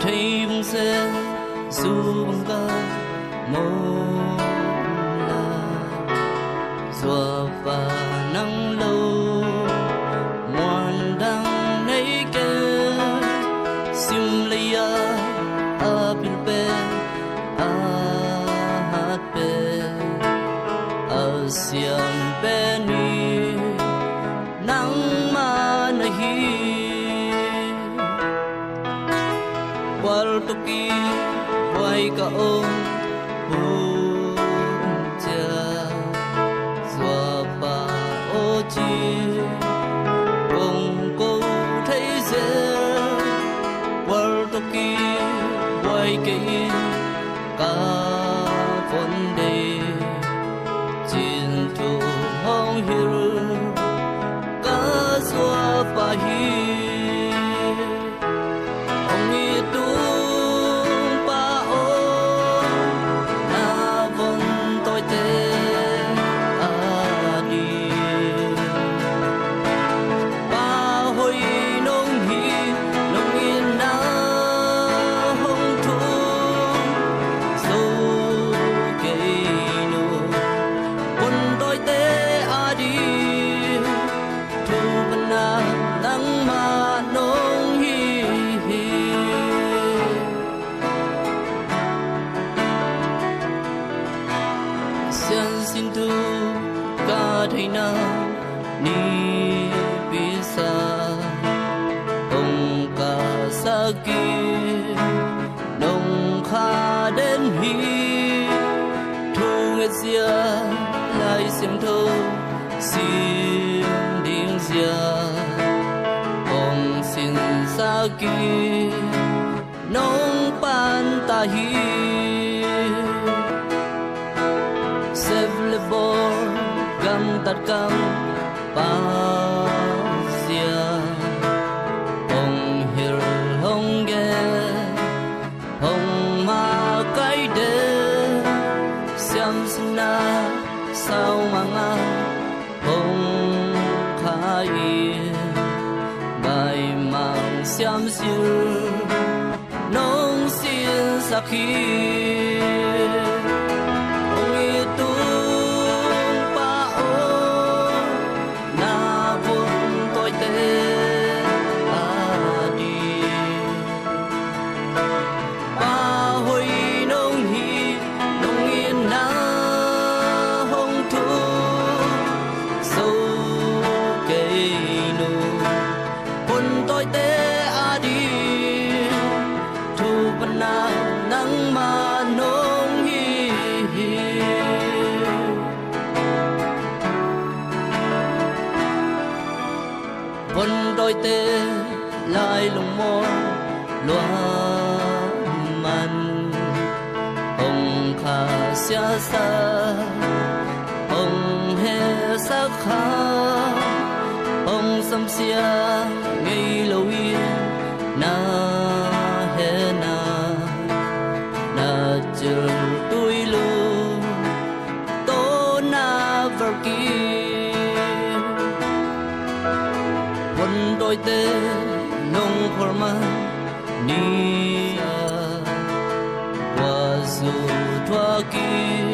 thấy bông xe dù bông ca mô là dùa và nắng lâu ngoan đang nấy kê sim lây a pin pe a hát pe a xiêm pe ni nắng mà nahi wal toki wai ka om puja zwapa ochi bông cô thấy dễ wal toki wai ka in ka vấn đề chiến thu hong hiu ka zwapa hi xin thu ca thầy na ni bisa ông ca sa ki nông kha đến hi thu nguyệt zia lại xiêm thâu xiêm điên zia ông xin sa ki nông pan ta hi lebor gam tat kam pa sia hong hir hong ge hong ma kai de siam sina sao manga hong khai bai mang siam siu nong sin sakhi nắng mà nông hi vân đôi tê lại lùng môi loa man ông kha xa xa ông he sắc kha ông xăm xia ngay lâu yên na he na chờ tôi luôn tô na vợ kia quân đôi tê nông forma ni qua dù thoa kia